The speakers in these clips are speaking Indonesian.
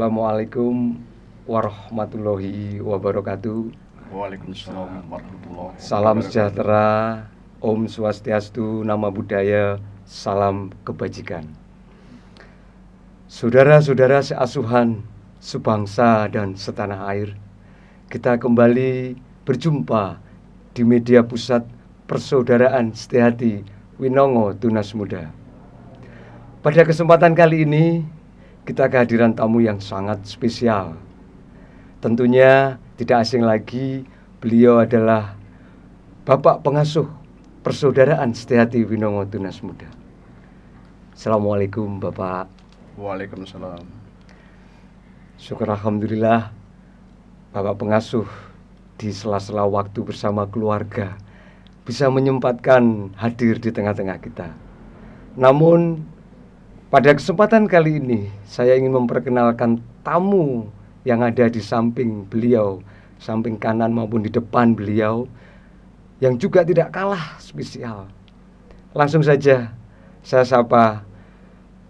Assalamualaikum warahmatullahi wabarakatuh. Waalaikumsalam warahmatullahi Salam wabarakatuh. sejahtera, Om Swastiastu, Nama Budaya, salam kebajikan. Saudara-saudara seasuhan, sebangsa dan setanah air, kita kembali berjumpa di media pusat Persaudaraan Setiahati Winongo Tunas Muda. Pada kesempatan kali ini, kita kehadiran tamu yang sangat spesial. Tentunya tidak asing lagi, beliau adalah Bapak Pengasuh Persaudaraan Setiahati Winongo Tunas Muda. Assalamualaikum Bapak. Waalaikumsalam. Syukur Alhamdulillah, Bapak Pengasuh di sela-sela waktu bersama keluarga bisa menyempatkan hadir di tengah-tengah kita. Namun pada kesempatan kali ini saya ingin memperkenalkan tamu yang ada di samping beliau, samping kanan maupun di depan beliau, yang juga tidak kalah spesial. Langsung saja saya sapa.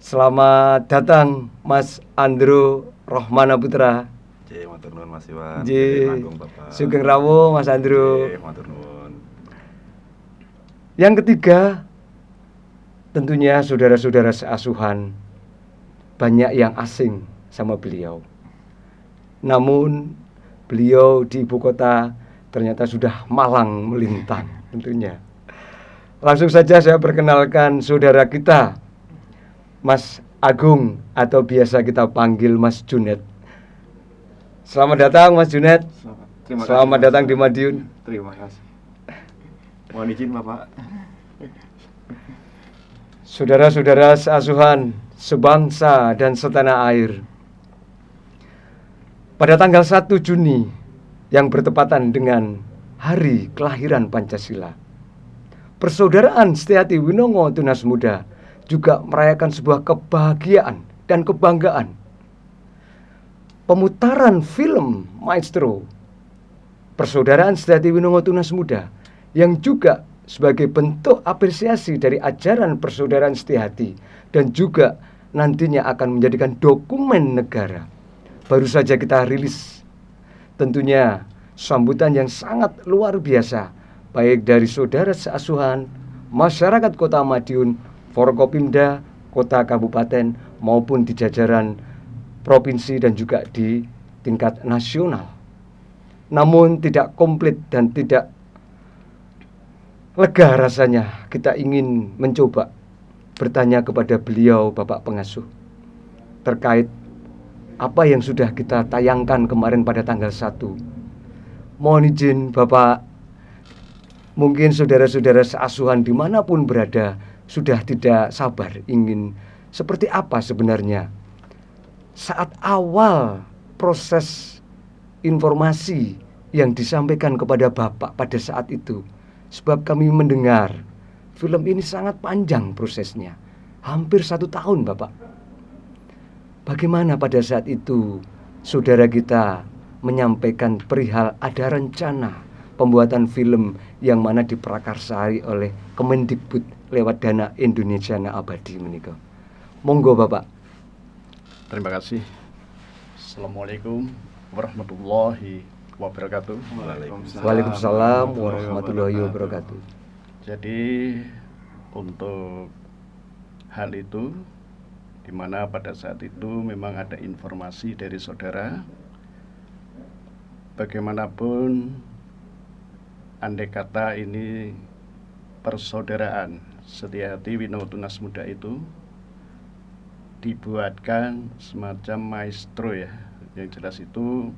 Selamat datang Mas Andro Rohmana Putra. Matur nuwun Mas Iwan. Sugeng rawuh Mas Andro. Matur nuwun. Yang ketiga, tentunya saudara-saudara seasuhan banyak yang asing sama beliau. Namun beliau di ibu kota ternyata sudah malang melintang tentunya. Langsung saja saya perkenalkan saudara kita, Mas Agung atau biasa kita panggil Mas Junet. Selamat datang Mas Junet. Selamat datang di Madiun. Terima kasih. Mohon izin Bapak. Saudara-saudara seasuhan, sebangsa dan setanah air, pada tanggal 1 Juni yang bertepatan dengan hari kelahiran Pancasila, Persaudaraan Setiahati Winongo Tunas Muda juga merayakan sebuah kebahagiaan dan kebanggaan. Pemutaran film Maestro Persaudaraan Setiahati Winongo Tunas Muda yang juga sebagai bentuk apresiasi dari ajaran persaudaraan setiahati dan juga nantinya akan menjadikan dokumen negara, baru saja kita rilis. Tentunya sambutan yang sangat luar biasa, baik dari saudara seasuhan, masyarakat Kota Madiun, Forkopimda, Kota Kabupaten, maupun di jajaran provinsi dan juga di tingkat nasional. Namun tidak komplit dan tidak lega rasanya, kita ingin mencoba bertanya kepada beliau Bapak Pengasuh terkait apa yang sudah kita tayangkan kemarin pada tanggal 1. Mohon izin Bapak, mungkin saudara-saudara seasuhan dimanapun berada sudah tidak sabar ingin seperti apa sebenarnya saat awal proses informasi yang disampaikan kepada Bapak pada saat itu. Sebab kami mendengar film ini sangat panjang prosesnya, hampir 1 tahun Bapak. Bagaimana pada saat itu saudara kita menyampaikan perihal ada rencana pembuatan film yang mana diprakarsai oleh Kemendikbud lewat dana Indonesia Abadi menika. Monggo Bapak. Terima kasih. Assalamualaikum warahmatullahi wabarakatuh. Waalaikumsalam warahmatullahi wabarakatuh. Jadi untuk hal itu, di mana pada saat itu memang ada informasi dari saudara, bagaimanapun andai kata ini Persaudaraan Setiahati Winongo Tunas Muda itu dibuatkan semacam maestro ya, yang jelas itu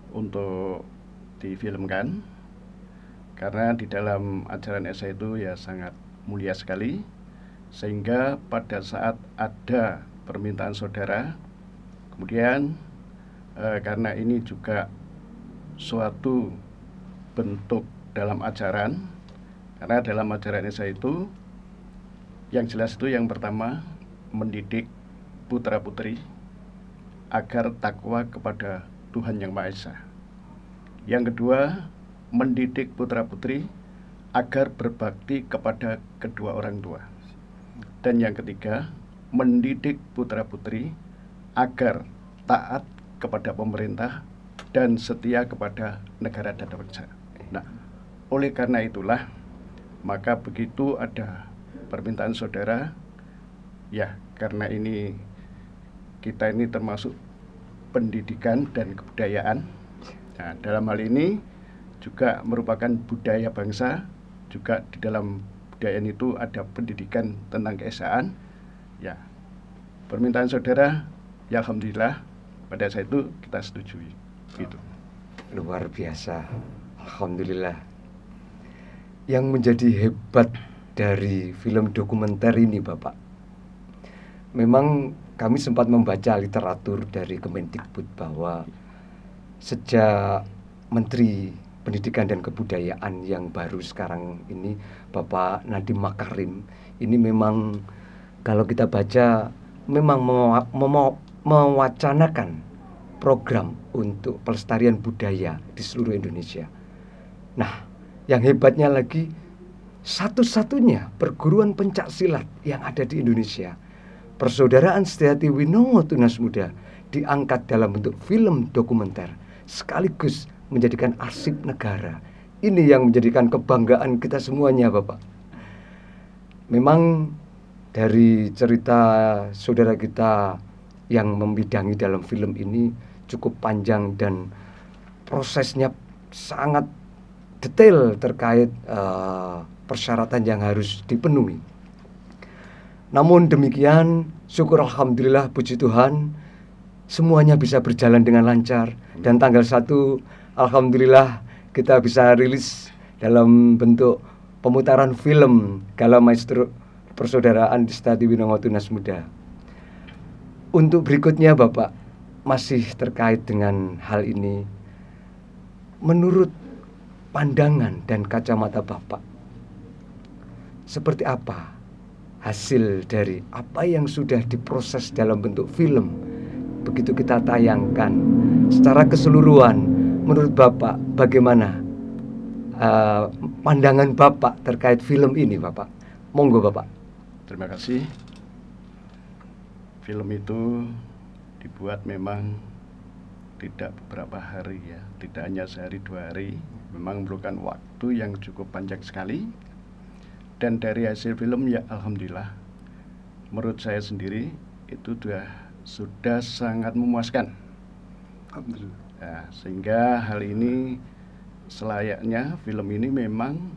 untuk difilmkan, karena di dalam ajaran Esa itu ya sangat mulia sekali, sehingga pada saat ada permintaan saudara, kemudian karena ini juga suatu bentuk dalam ajaran, karena dalam ajaran Esa itu yang jelas itu yang pertama mendidik putra putri agar takwa kepada Tuhan Yang Maha Esa. Yang kedua, mendidik putra-putri agar berbakti kepada kedua orang tua. Dan yang ketiga, mendidik putra-putri agar taat kepada pemerintah dan setia kepada negara dan bangsa. Nah, oleh karena itulah maka begitu ada permintaan saudara, ya karena ini kita ini termasuk pendidikan dan kebudayaan. Nah, dalam hal ini juga merupakan budaya bangsa, juga di dalam budaya itu ada pendidikan tentang keesaan. Ya, permintaan saudara, ya alhamdulillah pada saat itu kita setujui. Gitu. Luar biasa, alhamdulillah. Yang menjadi hebat dari film dokumenter ini, Bapak, memang kami sempat membaca literatur dari Kemendikbud bahwa sejak Menteri Pendidikan dan Kebudayaan yang baru sekarang ini, Bapak Nadiem Makarim, ini memang kalau kita baca memang mewacanakan program untuk pelestarian budaya di seluruh Indonesia. Nah, yang hebatnya lagi, satu-satunya perguruan pencak silat yang ada di Indonesia, Persaudaraan Setyati Winongo Tunas Muda, diangkat dalam bentuk film dokumenter sekaligus menjadikan arsip negara. Ini yang menjadikan kebanggaan kita semuanya, Bapak. Memang dari cerita saudara kita yang membidangi dalam film ini cukup panjang dan prosesnya sangat detail terkait persyaratan yang harus dipenuhi. Namun demikian, syukur alhamdulillah, puji Tuhan, semuanya bisa berjalan dengan lancar. Dan tanggal 1 alhamdulillah kita bisa rilis dalam bentuk pemutaran film Gala Maestro Persaudaraan Setyati Winongo Tunas Muda. Untuk berikutnya, Bapak, masih terkait dengan hal ini, menurut pandangan dan kacamata Bapak, seperti apa hasil dari apa yang sudah diproses dalam bentuk film? Begitu kita tayangkan secara keseluruhan, menurut Bapak bagaimana pandangan Bapak terkait film ini, Bapak? Monggo, Bapak. Terima kasih. Film itu dibuat memang tidak beberapa hari ya, tidak hanya sehari 2 hari, memang memerlukan waktu yang cukup panjang sekali. Dan dari hasil film ya alhamdulillah, menurut saya sendiri itu sudah sangat memuaskan. Alhamdulillah. Ya, sehingga hal ini selayaknya film ini memang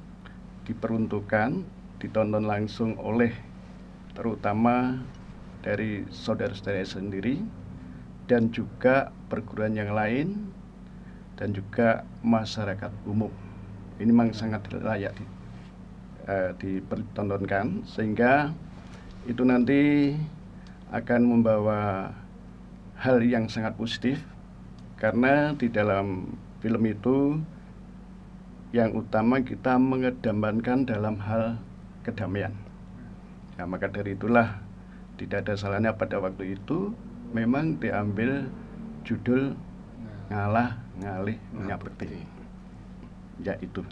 diperuntukkan ditonton langsung oleh terutama dari saudara-saudara sendiri dan juga perguruan yang lain dan juga masyarakat umum. Ini memang sangat layak dipertontonkan, sehingga itu nanti akan membawa hal yang sangat positif, karena di dalam film itu yang utama kita mengedepankan dalam hal kedamaian. Nah, maka dari itulah tidak ada salahnya pada waktu itu memang diambil judul Ngalah Ngalih Ngabekti. Ya itu.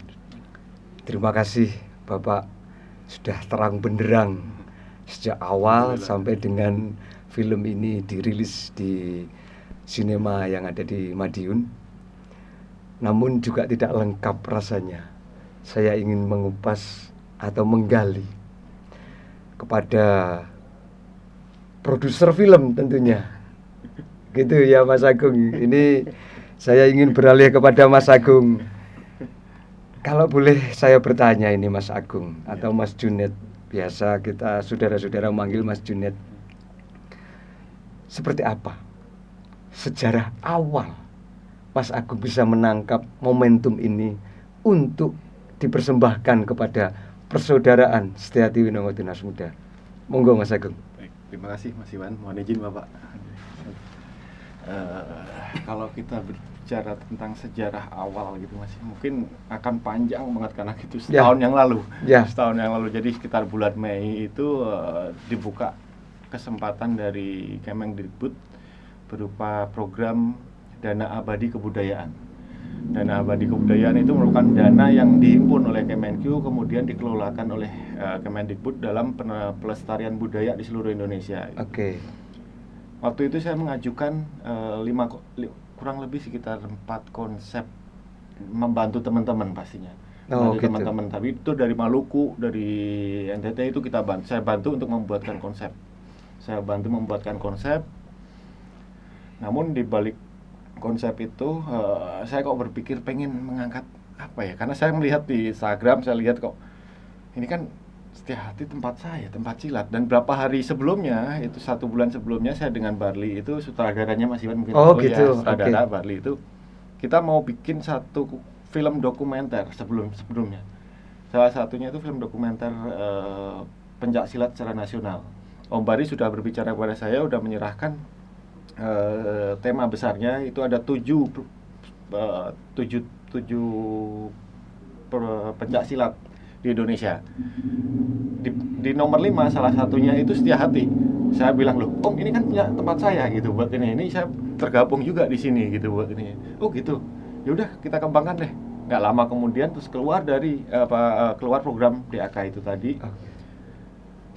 Terima kasih Bapak, sudah terang benderang sejak awal sampai dengan film ini dirilis di sinema yang ada di Madiun. Namun juga tidak lengkap rasanya. Saya ingin mengupas atau menggali kepada produser film tentunya. Gitu ya Mas Agung. Ini saya ingin beralih kepada Mas Agung. Kalau boleh saya bertanya ini Mas Agung atau Mas Junet, biasa kita saudara-saudara manggil Mas Junet. Seperti apa sejarah awal Mas Agung bisa menangkap momentum ini untuk dipersembahkan kepada Persaudaraan Setyati Winongo Tunas Muda? Monggo Mas Agung. Baik, terima kasih Mas Iwan. Mohon izin Bapak. Kalau kita berbicara tentang sejarah awal gitu Mas, mungkin akan panjang banget karena itu setahun yang lalu. Setahun yang lalu, jadi sekitar bulan Mei itu dibuka kesempatan dari Kemendikbud berupa program Dana Abadi Kebudayaan. Dana Abadi Kebudayaan itu merupakan dana yang dihimpun oleh Kemenq, kemudian dikelolakan oleh Kemendikbud dalam pelestarian budaya di seluruh Indonesia. Oke. Waktu itu saya mengajukan kurang lebih sekitar 4 konsep, membantu teman-teman pastinya. Gitu. Teman-teman, tapi itu dari Maluku, dari NTT itu saya bantu untuk membuatkan konsep. Saya bantu membuatkan konsep. Namun di balik konsep itu saya kok berpikir pengen mengangkat apa ya? Karena saya melihat di Instagram, saya lihat kok ini kan Setiahati tempat saya, tempat silat. Dan berapa hari sebelumnya, itu 1 bulan sebelumnya, saya dengan Barli itu, sutradaranya Mas Iwan mungkin gitu. sutradara Barli itu, kita mau bikin satu film dokumenter sebelumnya. Salah satunya itu film dokumenter pencak silat secara nasional. Om Barli sudah berbicara kepada saya, sudah menyerahkan tema besarnya. Itu ada 7 pencak silat di Indonesia. Di nomor 5 salah satunya itu Setiahati. Saya bilang, loh Om, ini kan punya tempat saya gitu buat ini saya tergabung juga di sini gitu buat ini. Oh gitu, ya udah kita kembangkan deh. Nggak lama kemudian terus keluar program DAK itu tadi.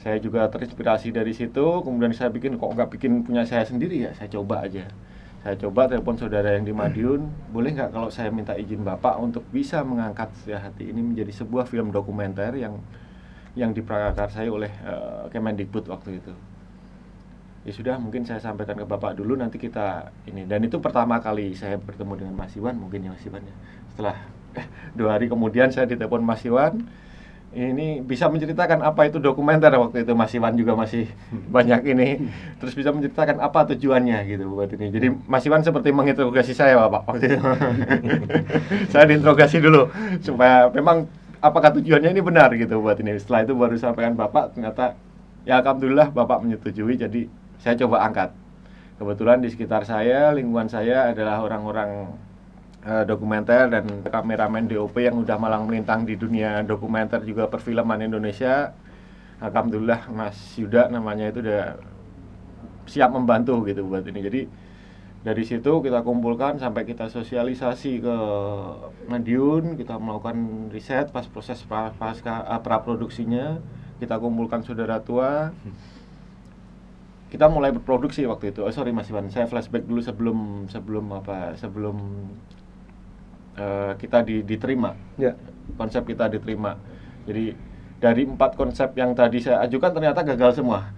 Saya juga terinspirasi dari situ. Kemudian saya bikin, kok nggak bikin punya saya sendiri ya, saya coba aja. Saya coba telepon saudara yang di Madiun, boleh nggak kalau saya minta izin Bapak untuk bisa mengangkat Setiahati ini menjadi sebuah film dokumenter yang diprakarsai oleh Kemendikbud waktu itu. Ya sudah, mungkin saya sampaikan ke Bapak dulu, nanti kita ini. Dan itu pertama kali saya bertemu dengan Mas Iwan, mungkin ya Mas Iwan ya. Setelah 2 hari kemudian saya ditelepon Mas Iwan, ini bisa menceritakan apa itu dokumenter. Waktu itu Mas Iwan juga masih banyak ini, terus bisa menceritakan apa tujuannya gitu buat ini. Jadi Mas Iwan seperti menginterogasi saya Bapak waktu itu. Saya diinterogasi dulu supaya memang apakah tujuannya ini benar gitu buat ini. Setelah itu baru sampaikan Bapak, ternyata ya alhamdulillah Bapak menyetujui, jadi saya coba angkat. Kebetulan di sekitar saya, lingkungan saya adalah orang-orang dokumenter dan kameramen DOP yang udah malang melintang di dunia dokumenter juga perfilman Indonesia. Alhamdulillah Mas Yuda namanya itu udah siap membantu gitu buat ini. Jadi dari situ kita kumpulkan sampai kita sosialisasi ke Madiun, kita melakukan riset pas proses praproduksinya, kita kumpulkan saudara tua. Kita mulai berproduksi waktu itu. Sorry Mas Iwan, saya flashback dulu sebelum kita diterima, konsep kita diterima. Jadi dari 4 konsep yang tadi saya ajukan ternyata gagal semua.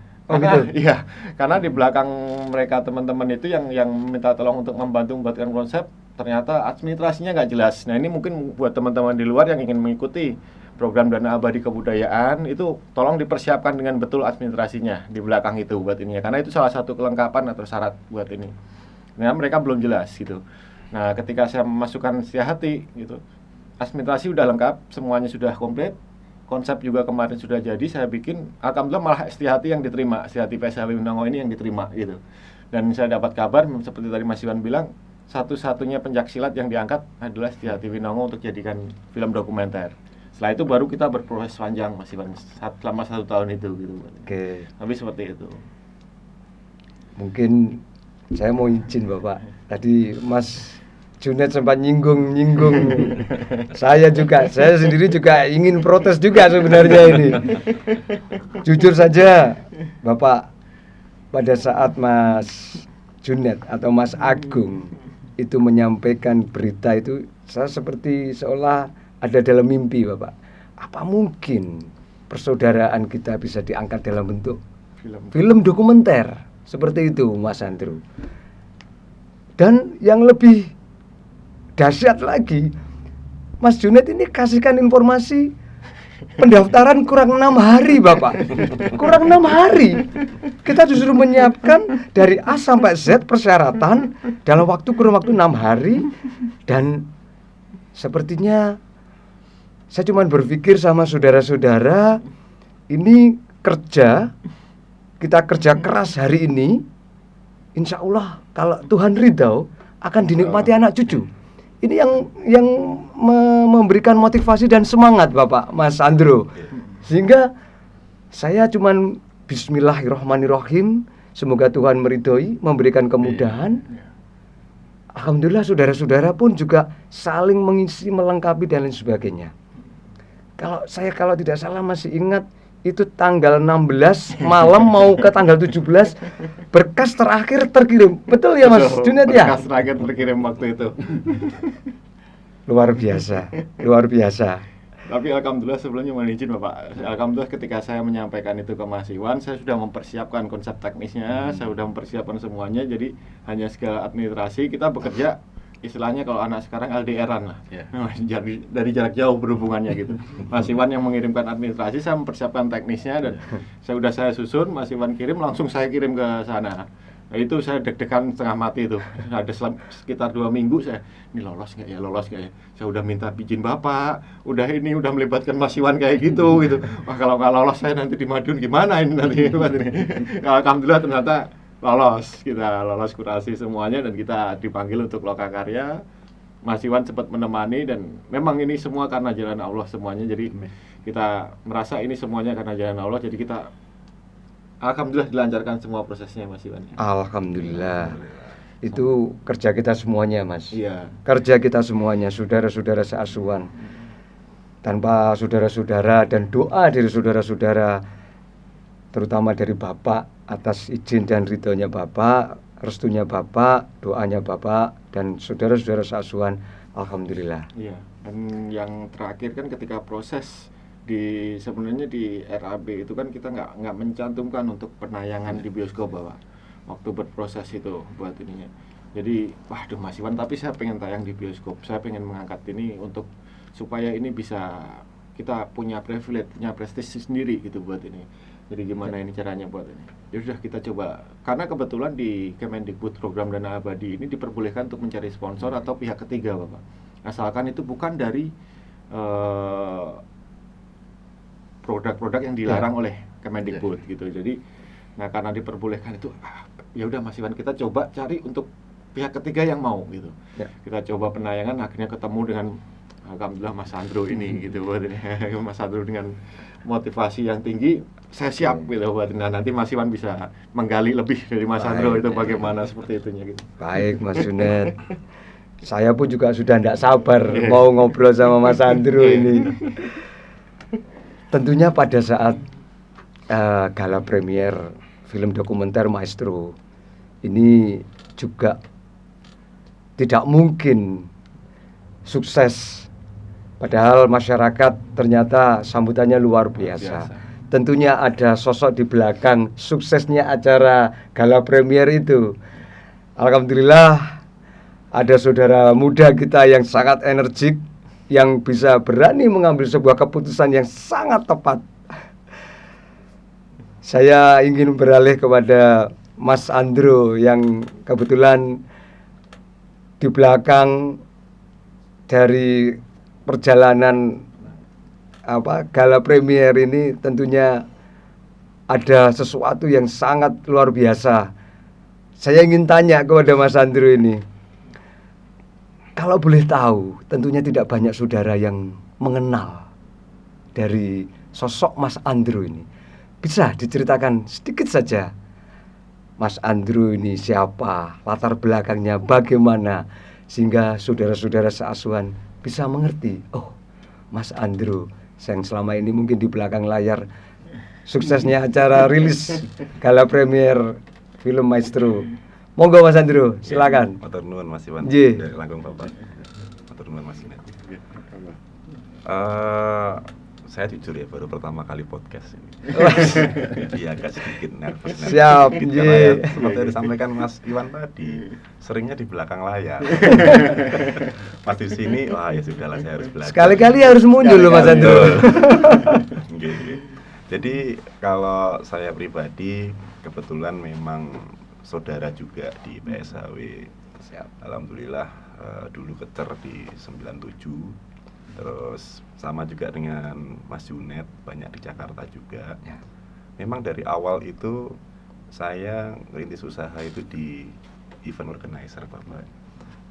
Karena di belakang mereka teman-teman itu yang minta tolong untuk membantu membuatkan konsep, ternyata administrasinya nggak jelas. Nah ini mungkin buat teman-teman di luar yang ingin mengikuti program Dana Abadi Kebudayaan, itu tolong dipersiapkan dengan betul administrasinya di belakang itu buat ini ya. Karena itu salah satu kelengkapan atau syarat buat ini. Nah mereka belum jelas gitu. Nah, ketika saya memasukkan Setiahati gitu, administrasi udah lengkap, semuanya sudah komplit, konsep juga kemarin sudah jadi, saya bikin, alhamdulillah malah Setiahati yang diterima, Setiahati PSHW Winongo ini yang diterima gitu. Dan saya dapat kabar, seperti tadi Mas Iwan bilang, satu-satunya pencaksilat yang diangkat adalah Setiahati Winongo untuk jadikan film dokumenter. Setelah itu baru kita berproses panjang Mas Iwan, selama 1 tahun itu gitu. Tapi seperti itu. Mungkin saya mau izin Bapak, tadi Mas Junet sempat nyinggung saya sendiri juga ingin protes juga sebenarnya ini. Jujur saja Bapak, pada saat Mas Junet atau Mas Agung itu menyampaikan berita itu, saya seperti seolah ada dalam mimpi Bapak. Apa mungkin persaudaraan kita bisa diangkat dalam bentuk film dokumenter seperti itu Mas Andrew? Dan yang lebih dahsyat lagi, Mas Junet ini kasihkan informasi pendaftaran kurang 6 hari Bapak. Kurang 6 hari. Kita disuruh menyiapkan dari A sampai Z persyaratan dalam kurang waktu 6 hari. Dan sepertinya saya cuma berpikir sama saudara-saudara, ini kita kerja keras hari ini, insya Allah kalau Tuhan ridho akan dinikmati anak cucu. Ini yang memberikan motivasi dan semangat Bapak Mas Andrew. Sehingga saya cuman bismillahirrahmanirrahim, semoga Tuhan meridhoi, memberikan kemudahan. Alhamdulillah saudara-saudara pun juga saling mengisi, melengkapi dan lain sebagainya. Kalau tidak salah masih ingat itu tanggal 16 malam mau ke tanggal 17 berkas terakhir terkirim. Betul ya Mas Junet ya? Berkas terakhir terkirim waktu itu. Luar biasa, luar biasa. Tapi alhamdulillah sebelumnya mohon izin Bapak. Alhamdulillah ketika saya menyampaikan itu ke Mas Iwan, saya sudah mempersiapkan konsep teknisnya, saya sudah mempersiapkan semuanya. Jadi hanya segala administrasi kita bekerja istilahnya kalau anak sekarang LDR-an lah. Jadi dari jarak jauh berhubungannya gitu. Mas Iwan yang mengirimkan administrasi, saya mempersiapkan teknisnya dan saya susun, Mas Iwan kirim, langsung saya kirim ke sana. Nah, itu saya deg-degan setengah mati itu. Ada sekitar 2 minggu ini lolos nggak ya? Saya udah minta izin Bapak, udah melibatkan Mas Iwan kayak gitu. Wah kalau nggak lolos saya nanti di Madiun gimana ini nanti? Alhamdulillah ternyata kita lolos kurasi semuanya dan kita dipanggil untuk Lokakarya. Mas Iwan sempat menemani dan memang ini semua karena jalan Allah semuanya. Jadi kita merasa ini semuanya karena jalan Allah. Jadi kita alhamdulillah dilancarkan semua prosesnya Mas Iwan. Alhamdulillah. Itu kerja kita semuanya Mas. Iya. Kerja kita semuanya, saudara-saudara seasuhan. Tanpa saudara-saudara dan doa dari saudara-saudara, terutama dari Bapak, atas izin dan ridhonya Bapak, restunya Bapak, doanya Bapak, dan saudara-saudara seasuhan, alhamdulillah. Iya. Dan yang terakhir kan ketika proses sebenarnya di RAB itu kan kita nggak mencantumkan untuk penayangan di bioskop Bapak. Waktu berproses itu buat ininya. Jadi, waduh Mas Iwan, tapi saya pengen tayang di bioskop. Saya pengen mengangkat ini untuk supaya ini bisa kita punya privilege, punya prestasi sendiri gitu buat ini. Jadi gimana ini caranya buat ini? Ya sudah kita coba. Karena kebetulan di Kemendikbud program Dana Abadi ini diperbolehkan untuk mencari sponsor atau pihak ketiga, Bapak. Asalkan itu bukan dari produk-produk yang dilarang oleh Kemendikbud gitu. Jadi karena diperbolehkan itu ya udah Mas Iwan, kita coba cari untuk pihak ketiga yang mau gitu. Kita coba penayangan, akhirnya ketemu dengan alhamdulillah Mas Andro ini gitu buat ini. Mas Andro dengan motivasi yang tinggi, saya siap gitu buat ini. Nah, nanti Mas Iwan bisa menggali lebih dari Mas Andro itu bagaimana seperti itunya gitu. Baik Mas Junet. Saya pun juga sudah tidak sabar mau ngobrol sama Mas Andro ini. Tentunya pada saat gala premier film dokumenter Maestro ini juga tidak mungkin sukses. Padahal masyarakat ternyata sambutannya luar biasa. Tentunya ada sosok di belakang suksesnya acara gala premier itu. Alhamdulillah ada saudara muda kita yang sangat energik, yang bisa berani mengambil sebuah keputusan yang sangat tepat. Saya ingin beralih kepada Mas Andro yang kebetulan di belakang dari perjalanan gala premier ini tentunya ada sesuatu yang sangat luar biasa. Saya ingin tanya kepada Mas Andro ini, kalau boleh tahu, tentunya tidak banyak saudara yang mengenal dari sosok Mas Andro ini. Bisa diceritakan sedikit saja Mas Andro ini siapa, latar belakangnya bagaimana, sehingga saudara-saudara seasuhan bisa mengerti, oh Mas Andro yang selama ini mungkin di belakang layar suksesnya acara rilis gala premier film Maestro. Monggo Mas Andro, silakan. Matur nuwun Mas Iwan dari Langgung Bapak. Matur nuwun Mas Iwan. Saya jujur ya baru pertama kali podcast ini. Jadi agak sedikit nervous. Siap, karena seperti yang disampaikan Mas Iwan tadi, seringnya di belakang layar. Pas di sini, wah ya sudahlah saya harus belajar. Sekali-kali harus muncul loh Mas Andro. Jadi kalau saya pribadi kebetulan memang saudara juga di PSHW. Alhamdulillah dulu kecer di 97. Terus sama juga dengan Mas Junet, banyak di Jakarta juga. Memang dari awal itu saya ngerintis usaha itu di event organizer Bapak.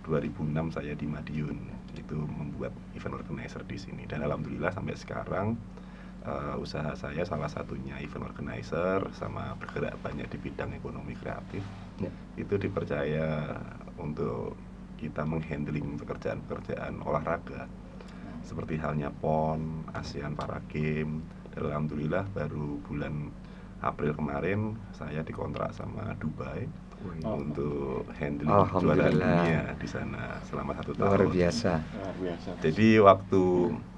2006 saya di Madiun itu membuat event organizer di sini, dan alhamdulillah sampai sekarang usaha saya salah satunya event organizer sama bergerak banyak di bidang ekonomi kreatif. Itu dipercaya untuk kita menghandling pekerjaan-pekerjaan olahraga seperti halnya PON, ASEAN Para Games, Dan alhamdulillah baru bulan April kemarin saya dikontrak sama Dubai untuk handling juara dunia di sana selama 1 tahun. Luar biasa. Jadi waktu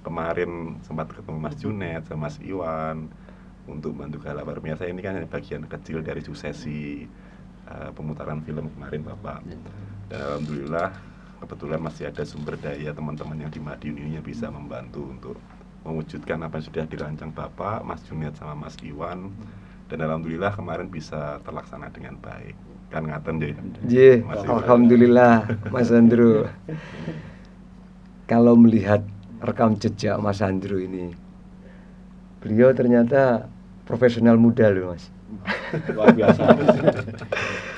kemarin sempat ketemu Mas Junet sama Mas Iwan untuk bantu Gala Parmia, saya ini kan bagian kecil dari suksesi pemutaran film kemarin Bapak. Dan alhamdulillah kebetulan masih ada sumber daya teman-teman yang di Madiun ini yang bisa membantu untuk mewujudkan apa yang sudah dirancang Bapak, Mas Junet sama Mas Iwan. Dan alhamdulillah kemarin bisa terlaksana dengan baik. Kan ngaten ya. Alhamdulillah Mas Andrew. Kalau melihat rekam jejak Mas Andrew ini, beliau ternyata profesional muda loh Mas. Luar biasa.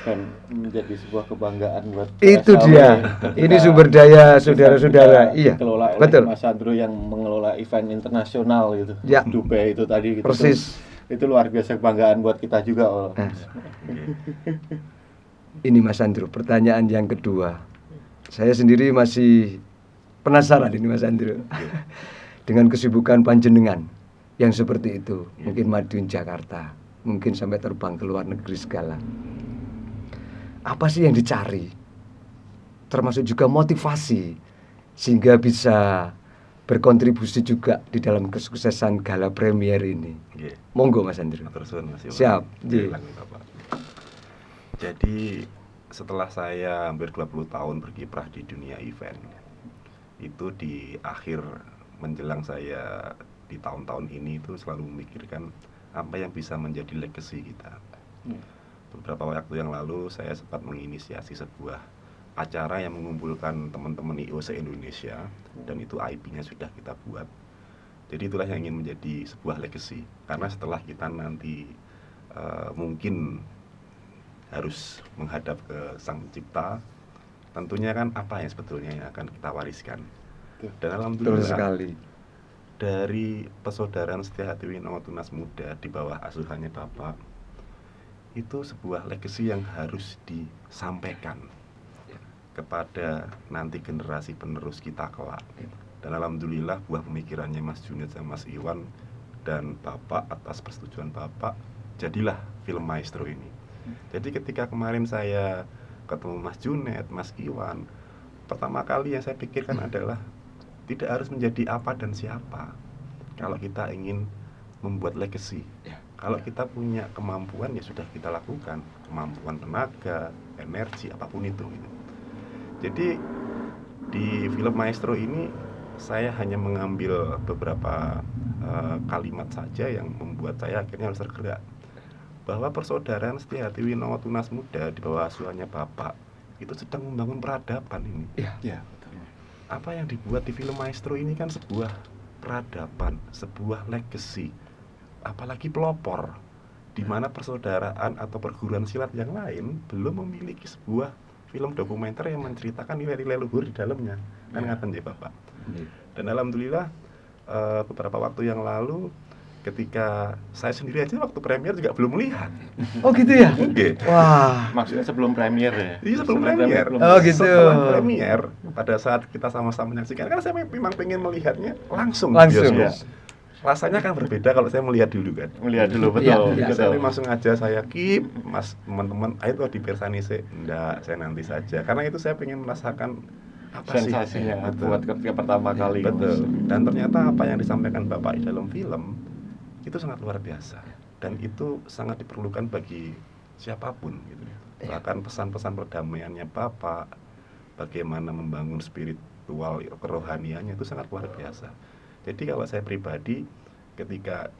Dan menjadi sebuah kebanggaan buat itu dia. Ini sumber daya saudara-saudara. Iya. Betul. Mas Andrew yang mengelola event internasional gitu. Ya. Dubai itu tadi gitu. Persis. Itu luar biasa kebanggaan buat kita juga. Ini Mas Andrew, pertanyaan yang kedua. Saya sendiri masih penasaran ini Mas Andrew. Dengan kesibukan panjenengan yang seperti itu, mungkin Madiun Jakarta, mungkin sampai terbang ke luar negeri segala. Apa sih yang dicari? Termasuk juga motivasi sehingga bisa berkontribusi juga di dalam kesuksesan gala premier ini. Monggo Mas Andrew. Siap. Jadi setelah saya hampir 20 tahun berkiprah di dunia event, itu di akhir menjelang saya di tahun-tahun ini itu selalu memikirkan apa yang bisa menjadi legacy kita. Beberapa waktu yang lalu saya sempat menginisiasi sebuah acara yang mengumpulkan teman-teman IOC Indonesia, dan itu IP-nya sudah kita buat. Jadi itulah yang ingin menjadi sebuah legacy, karena setelah kita nanti mungkin harus menghadap ke Sang Pencipta, tentunya kan apa yang sebetulnya yang akan kita wariskan. Dan alhamdulillah sekali, dari Persaudaraan Setiahati Winongo Tunas Muda di bawah asuhannya Bapak, itu sebuah legacy yang harus disampaikan kepada nanti generasi penerus kita kelak. Dan alhamdulillah buah pemikirannya Mas Junet dan Mas Iwan dan Bapak, atas persetujuan Bapak, jadilah film Maestro ini. Jadi ketika kemarin saya ketemu Mas Junet, Mas Iwan, pertama kali yang saya pikirkan adalah tidak harus menjadi apa dan siapa kalau kita ingin membuat legacy. Kalau kita punya kemampuan ya sudah kita lakukan, kemampuan tenaga, energi, apapun itu gitu. Jadi di film Maestro ini saya hanya mengambil beberapa kalimat saja yang membuat saya akhirnya harus tergerak, bahwa Persaudaraan Setiahati Winongo Tunas Muda di bawah asuhannya Bapak itu sedang membangun peradaban ini. Iya, betul. Apa yang dibuat di film Maestro ini kan sebuah peradaban, sebuah legacy, apalagi pelopor, di mana persaudaraan atau perguruan silat yang lain belum memiliki sebuah film dokumenter yang menceritakan nilai-nilai luhur di dalamnya. Kan ngaten ya Bapak. Dan alhamdulillah beberapa waktu yang lalu, ketika saya sendiri aja waktu premier juga belum melihat. Oh gitu ya? Wah, maksudnya sebelum premier ya? Iya, sebelum premier. Oh gitu. Setelah premier, pada saat kita sama-sama menyaksikan, karena saya memang pengen melihatnya langsung. Ya. Rasanya kan berbeda kalau saya melihat dulu kan. Melihat dulu, betul. Tapi langsung aja saya Mas, teman-teman, ayo di Persanise. Enggak, saya nanti saja. Karena itu saya pengen merasakan apa sensasinya buat ketika pertama kali. Betul. Dan ternyata apa yang disampaikan Bapak di dalam film itu sangat luar biasa, dan itu sangat diperlukan bagi siapapun gitu. Bahkan pesan-pesan perdamaiannya Bapak, bagaimana membangun spiritual kerohaniannya itu sangat luar biasa. Jadi kalau saya pribadi, ketika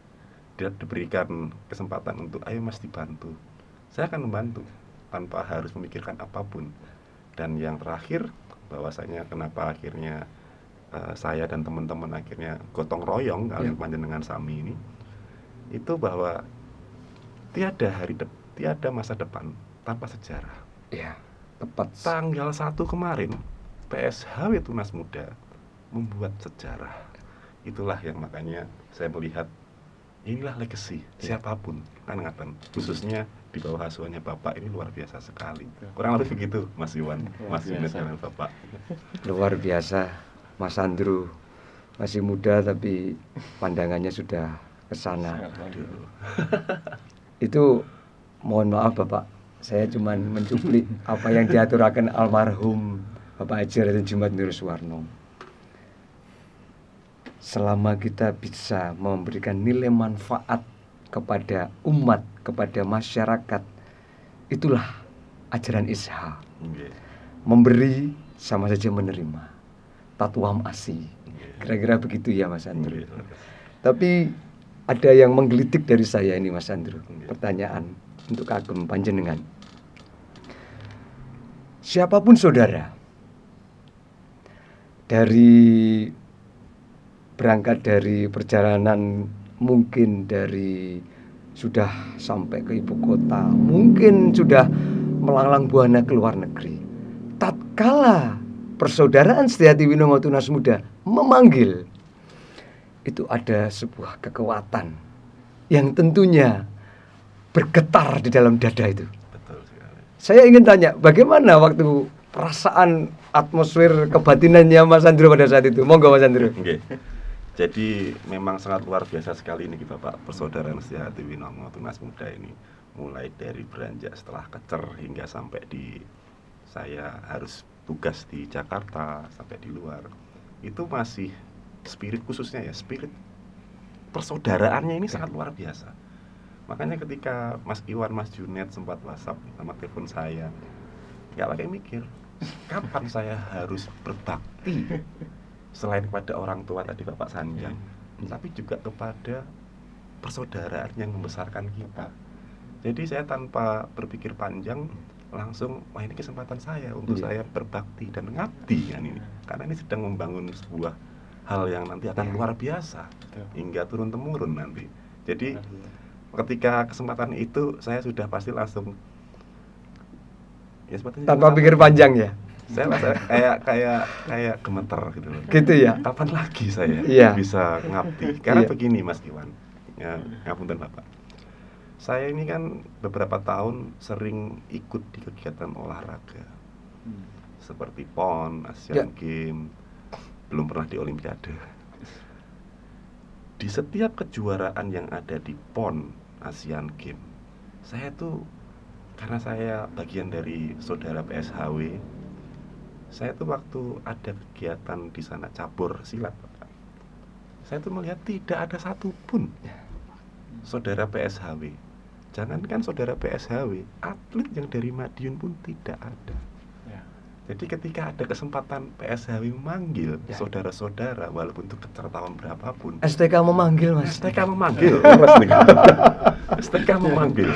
diberikan kesempatan untuk ayo Mas dibantu, saya akan membantu tanpa harus memikirkan apapun. Dan yang terakhir, bahwasanya kenapa akhirnya saya dan teman-teman akhirnya gotong royong kalian panjenengan sami ini, itu bahwa tiada masa depan tanpa sejarah. Iya, tepat. Tanggal 1 kemarin PSHW Tunas Muda membuat sejarah. Itulah yang makanya saya melihat inilah legacy siapapun kan ngaten, khususnya di bawah asuhannya Bapak ini luar biasa sekali. Kurang lebih begitu Mas Iwan, Mas Junet dan Bapak. Luar biasa Mas Andrew, masih muda tapi pandangannya sudah ke sana. Itu mohon maaf Bapak, saya cuman mencuplik apa yang diaturakan almarhum Bapak Haji Raden Jumat Nur Suwarno. Selama kita bisa memberikan nilai manfaat kepada umat, kepada masyarakat, itulah ajaran Isha. Memberi sama saja menerima. Tatwam asi. Kira-kira begitu ya Mas Andrew. Tapi ada yang menggelitik dari saya ini Mas Andrew. Pertanyaan untuk kagum panjenengan. Siapapun saudara, berangkat dari perjalanan mungkin dari sudah sampai ke ibu kota, mungkin sudah melanglang buana ke luar negeri. Tatkala persaudaraan Setia Hati Winongo Tunas Muda memanggil, itu ada sebuah kekuatan yang tentunya bergetar di dalam dada itu. Betul sekali. Saya ingin tanya, bagaimana waktu perasaan atmosfer kebatinannya Mas Andrew pada saat itu? Monggo Mas Andrew. Okay. Jadi memang sangat luar biasa sekali ini Bapak, persaudaraan Setia Hati Winongo Tunas Muda ini. Mulai dari beranjak setelah kecer hingga sampai saya harus tugas di Jakarta, sampai di luar. Itu masih spirit khususnya ya, spirit persaudaraannya ini sangat luar biasa. Makanya ketika Mas Iwan, Mas Junet sempat WhatsApp sama telepon saya, nggak pakai mikir, kapan saya harus berbakti selain kepada orang tua tadi Bapak Sanjang, tapi juga kepada persaudaraan yang membesarkan kita. Jadi saya tanpa berpikir panjang langsung, wah ini kesempatan saya untuk saya berbakti dan mengabdi kan ini, karena ini sedang membangun sebuah hal yang nanti akan luar biasa hingga turun temurun nanti. Jadi ketika kesempatan itu saya sudah pasti langsung ya tanpa pikir panjang ya. Saya rasa kayak gemeter gitu loh. Gitu ya. Kapan lagi saya bisa ngabdi? Karena begini Mas Iwan, ya, ngapunten Bapak. Saya ini kan beberapa tahun sering ikut di kegiatan olahraga, seperti PON, Asian Games, belum pernah di Olimpiade. Di setiap kejuaraan yang ada di PON, Asian Games, saya tuh karena saya bagian dari saudara PSHW, saya tuh waktu ada kegiatan di sana cabur silat, Bapak, saya tuh melihat tidak ada satupun saudara PSHW. Jangankan saudara PSHW, atlet yang dari Madiun pun tidak ada. Jadi ketika ada kesempatan PSHW memanggil saudara-saudara, walaupun itu kecer tahun berapapun, STK memanggil Mas. STK memanggil, STK memanggil.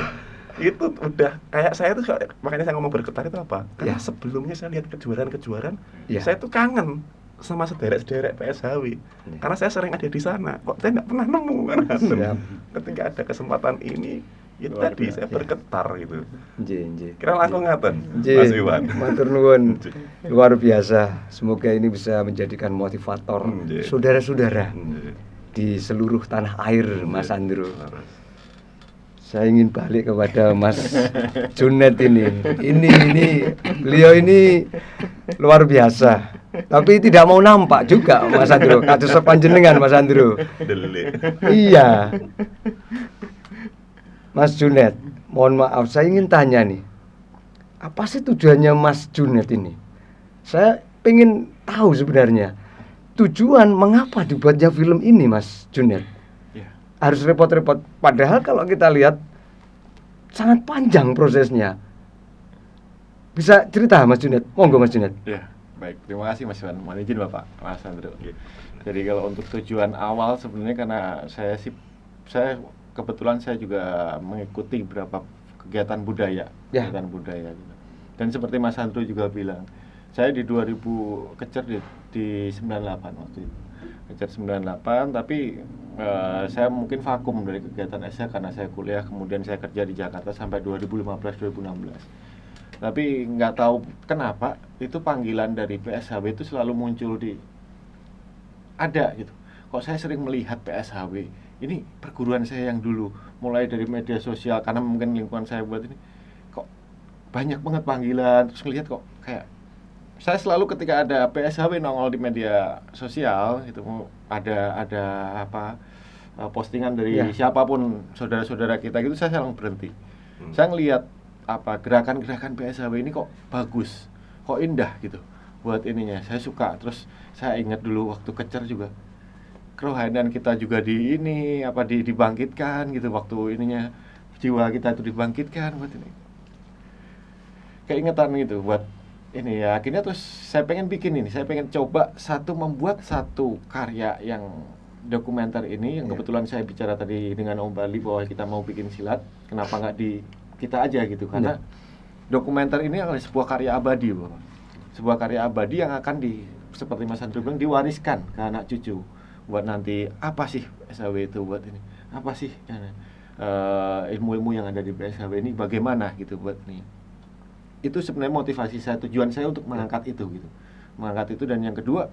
Itu udah kayak saya tuh, makanya saya ngomong bergetar itu apa? Karena sebelumnya saya lihat kejuaraan-kejuaraan, saya tuh kangen sama sederek-sederek PSHW. Karena saya sering ada di sana, kok saya nggak pernah nemu kan? Ketika ada kesempatan ini, itu tadi saya bergetar gitu. Kira langsung ngaten, Mas Iwan. Matur nuwun. Luar biasa. Semoga ini bisa menjadikan motivator saudara-saudara di seluruh tanah air, Mas Andrew. Saya ingin balik kepada Mas Junet ini. Ini beliau ini luar biasa. Tapi tidak mau nampak juga Mas Andrew. Kados sepanjenengan Mas Andrew. Iya. Mas Junet, mohon maaf, saya ingin tanya nih, apa sih tujuannya Mas Junet ini? Saya pengen tahu sebenarnya tujuan mengapa dibuatnya film ini, Mas Junet. Harus repot-repot. Padahal kalau kita lihat sangat panjang prosesnya. Bisa cerita Mas Junet? Monggo Mas Junet. Ya, baik. Terima kasih Mas Iwan. Mohon izin Bapak, Mas Andrew. Jadi kalau untuk tujuan awal sebenarnya karena saya kebetulan saya juga mengikuti beberapa kegiatan budaya, kegiatan budaya gitu. Dan seperti Mas Andrew juga bilang, saya di 2000 kecer di 98 waktu itu. Kecer 98, tapi saya mungkin vakum dari kegiatan SH karena saya kuliah, kemudian saya kerja di Jakarta sampai 2015-2016. Tapi nggak tahu kenapa itu panggilan dari PSHW itu selalu muncul ada gitu. Kok saya sering melihat PSHW ini perguruan saya yang dulu, mulai dari media sosial karena mungkin lingkungan saya buat ini, kok banyak banget panggilan, terus ngelihat kok kayak saya selalu ketika ada PSHW nongol di media sosial gitu, ada apa postingan dari siapapun saudara-saudara kita gitu, saya langsung berhenti. Saya ngelihat gerakan-gerakan PSHW ini kok bagus, kok indah gitu buat ininya. Saya suka. Terus saya ingat dulu waktu kecer juga kerohanian kita juga dibangkitkan gitu, waktu ininya jiwa kita itu dibangkitkan buat ini. Keingetan gitu buat ini ya. Akhirnya terus saya pengen coba membuat satu karya yang dokumenter ini yang kebetulan saya bicara tadi dengan Om Bali bahwa kita mau bikin silat, kenapa nggak di kita aja gitu, karena dokumenter ini adalah sebuah karya abadi, Bapak. Sebuah karya abadi yang akan seperti Mas Andrew bilang, diwariskan ke anak cucu buat nanti apa sih PSHW itu buat ini, apa sih ilmu-ilmu yang ada di PSHW ini bagaimana gitu buat ini. Itu sebenarnya motivasi saya, tujuan saya untuk mengangkat itu gitu, mengangkat itu. Dan yang kedua,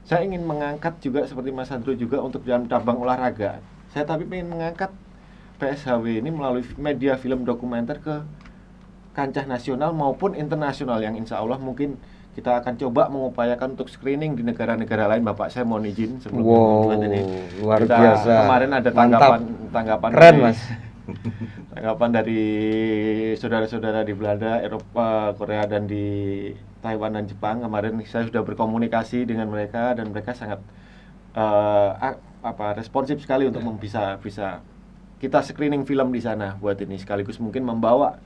saya ingin mengangkat juga seperti Mas Andrew juga untuk dalam cabang olahraga. Saya tapi ingin mengangkat PSHW ini melalui media film dokumenter ke kancah nasional maupun internasional, yang insya Allah mungkin kita akan coba mengupayakan untuk screening di negara-negara lain. Bapak, saya mohon izin sebelum ini. Luar biasa. Kemarin ada tanggapan keren, Mas. Tanggapan dari saudara-saudara di Belanda, Eropa, Korea, dan di Taiwan dan Jepang. Kemarin saya sudah berkomunikasi dengan mereka dan mereka sangat responsif sekali untuk bisa kita screening film di sana buat ini, sekaligus mungkin membawa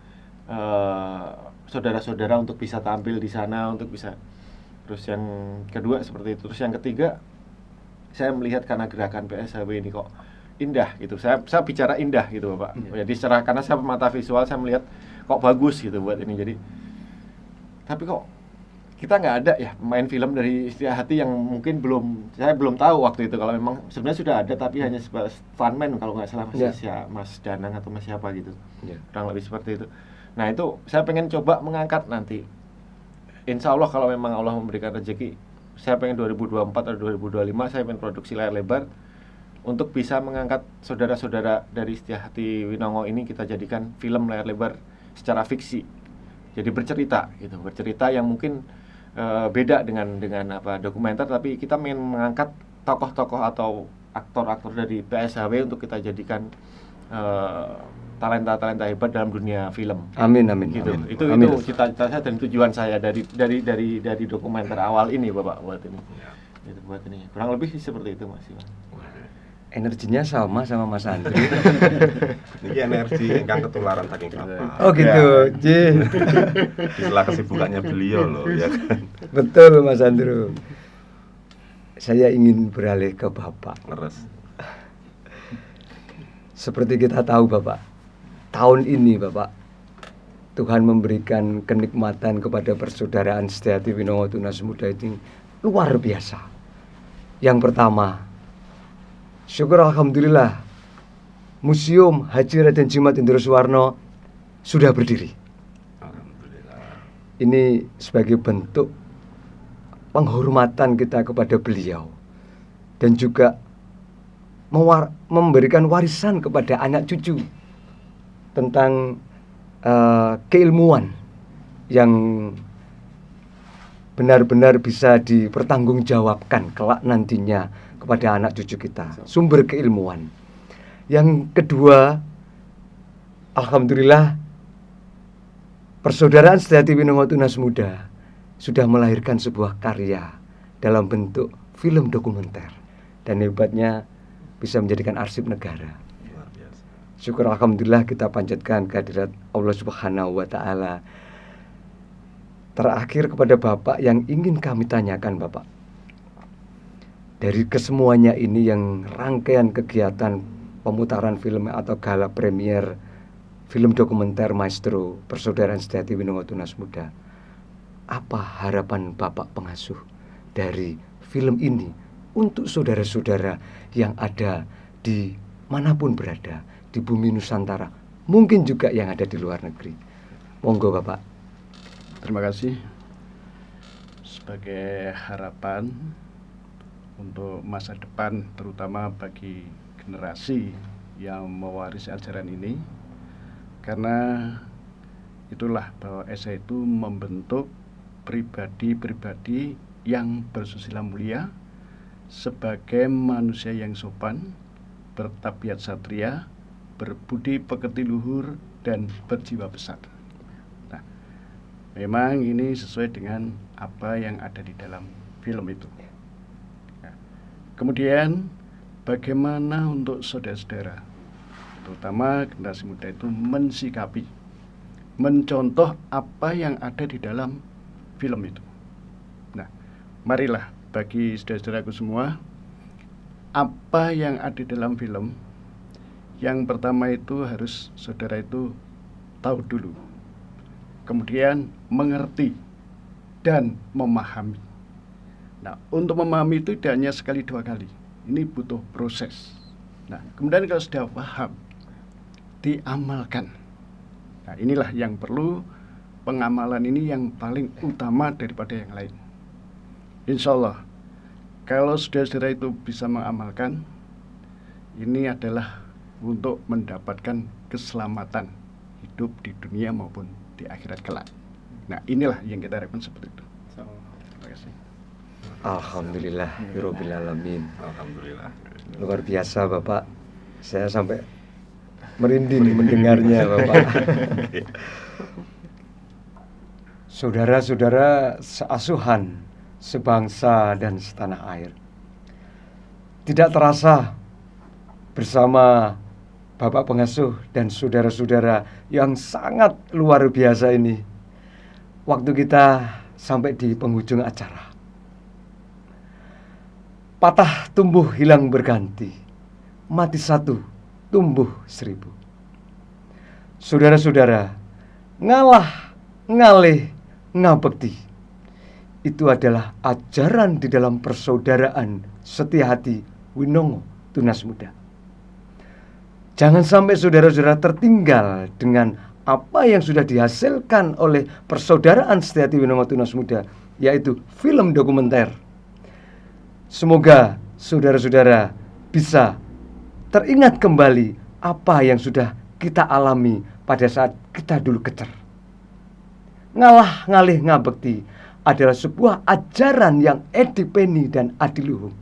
saudara-saudara untuk bisa tampil di sana, untuk bisa. Terus yang kedua seperti itu. Terus yang ketiga, saya melihat karena gerakan PSHW ini kok indah gitu. Saya bicara indah gitu, Bapak. Jadi karena saya mata visual, saya melihat kok bagus gitu buat ini. Jadi tapi kok kita nggak ada ya pemain film dari Setia Hati yang mungkin saya belum tahu waktu itu, kalau memang sebenarnya sudah ada tapi hanya sebagai stuntman kalau nggak salah, Mas Danang atau Mas siapa gitu, kurang lebih seperti itu. Nah itu saya pengen coba mengangkat nanti, insya Allah kalau memang Allah memberikan rezeki, saya pengen 2024 atau 2025 saya pengen produksi layar lebar untuk bisa mengangkat saudara-saudara dari Setia Hati Winongo ini, kita jadikan film layar lebar secara fiksi. Jadi bercerita yang mungkin beda dengan dokumenter, tapi kita ingin mengangkat tokoh-tokoh atau aktor-aktor dari PSHW untuk kita jadikan talenta-talenta hebat dalam dunia film. Amin. Gitu. Amin. Itu cita-cita saya dan tujuan saya dari dokumenter awal ini, Bapak, buat ini. Itu buat ini. Kurang lebih seperti itu, Mas Iwan. Energinya sama Mas Andri. Ini energi yang ketularan saking Bapak. Oh gitu. Di sela kesibukannya beliau loh, ya kan. Betul, Mas Andrew. Saya ingin beralih ke Bapak. Ngeres. Seperti kita tahu, Bapak, tahun ini, Bapak, Tuhan memberikan kenikmatan kepada persaudaraan Setia Hati Winongo Tunas Muda ini luar biasa. Yang pertama, syukur alhamdulillah, Museum Haji Raden Jimat Indro Suwarno sudah berdiri. Alhamdulillah. Ini sebagai bentuk penghormatan kita kepada beliau dan juga memberikan warisan kepada anak cucu tentang keilmuan yang benar-benar bisa dipertanggungjawabkan kelak nantinya kepada anak cucu kita, sumber keilmuan. Yang kedua, alhamdulillah, Persaudaraan Setia Hati Winongo Tunas Muda sudah melahirkan sebuah karya dalam bentuk film dokumenter, dan hebatnya bisa menjadikan arsip negara. Luar biasa. Syukur alhamdulillah, kita panjatkan kehadirat Allah Subhanahu wa Ta'ala. Terakhir kepada Bapak yang ingin kami tanyakan, Bapak, dari kesemuanya ini yang rangkaian kegiatan pemutaran film atau gala premier film dokumenter Maestro Persaudaraan Setia Hati Winongo Tunas Muda, apa harapan Bapak pengasuh dari film ini untuk saudara-saudara yang ada di manapun berada di bumi Nusantara, mungkin juga yang ada di luar negeri? Monggo, Bapak. Terima kasih. Sebagai harapan untuk masa depan, terutama bagi generasi yang mewarisi ajaran ini, karena itulah bahwa SA itu membentuk pribadi-pribadi yang bersusila mulia sebagai manusia yang sopan, bertabiat satria, berbudi pekerti luhur, dan berjiwa besar. Nah, memang ini sesuai dengan apa yang ada di dalam film itu. Nah, kemudian bagaimana untuk saudara-saudara, terutama generasi muda itu mensikapi, mencontoh apa yang ada di dalam film itu. Nah, marilah bagi saudara-saudaraku semua, apa yang ada di dalam film, yang pertama itu harus saudara itu tahu dulu, kemudian mengerti dan memahami. Nah, untuk memahami itu tidak hanya sekali dua kali, ini butuh proses. Nah, kemudian kalau sudah paham, diamalkan. Nah, inilah yang perlu, pengamalan ini yang paling utama daripada yang lain. Insya Allah, kalau saudara-saudara itu bisa mengamalkan, ini adalah untuk mendapatkan keselamatan hidup di dunia maupun di akhirat kelak. Nah, inilah yang kita harapkan seperti itu. Terima kasih. Alhamdulillah, Rabbil Alamin. Alhamdulillah. Luar biasa Bapak. Saya sampai merinding mendengarnya Bapak. Saudara-saudara seasuhan, sebangsa dan setanah air, tidak terasa bersama Bapak Pengasuh dan saudara-saudara yang sangat luar biasa ini, waktu kita sampai di penghujung acara. Patah tumbuh hilang berganti, mati satu tumbuh 1000. Saudara-saudara, ngalah ngalih ngabekti, itu adalah ajaran di dalam persaudaraan setia hati Winongo Tunas Muda. Jangan sampai saudara-saudara tertinggal dengan apa yang sudah dihasilkan oleh persaudaraan setia hati Winongo Tunas Muda, yaitu film dokumenter. Semoga saudara-saudara bisa teringat kembali apa yang sudah kita alami pada saat kita dulu kecer. Ngalah ngalih ngabekti adalah sebuah ajaran yang edipeni dan adiluhung.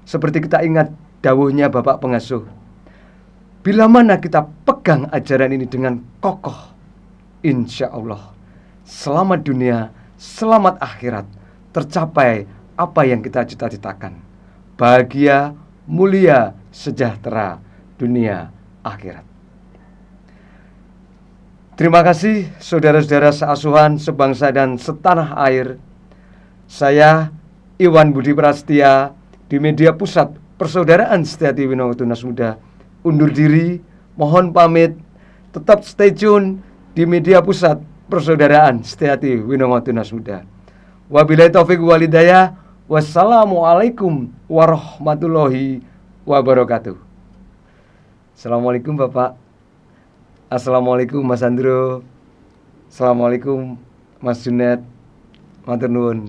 Seperti kita ingat dawuhnya Bapak Pengasuh, bila mana kita pegang ajaran ini dengan kokoh, insya Allah selamat dunia, selamat akhirat, tercapai apa yang kita cita-citakan, bahagia, mulia, sejahtera dunia akhirat. Terima kasih saudara-saudara seasuhan, sebangsa dan setanah air. Saya Iwan Budi Prastia di Media Pusat Persaudaraan Setiati Winongo Tunas Muda undur diri, mohon pamit. Tetap stay tune di Media Pusat Persaudaraan Setiati Winongo Tunas Muda. Wabillahi taufiq wal hidayah. Wassalamualaikum warahmatullahi wabarakatuh. Assalamualaikum Bapak. Assalamualaikum Mas Andro. Assalamualaikum Mas Junet. Matur nuwun.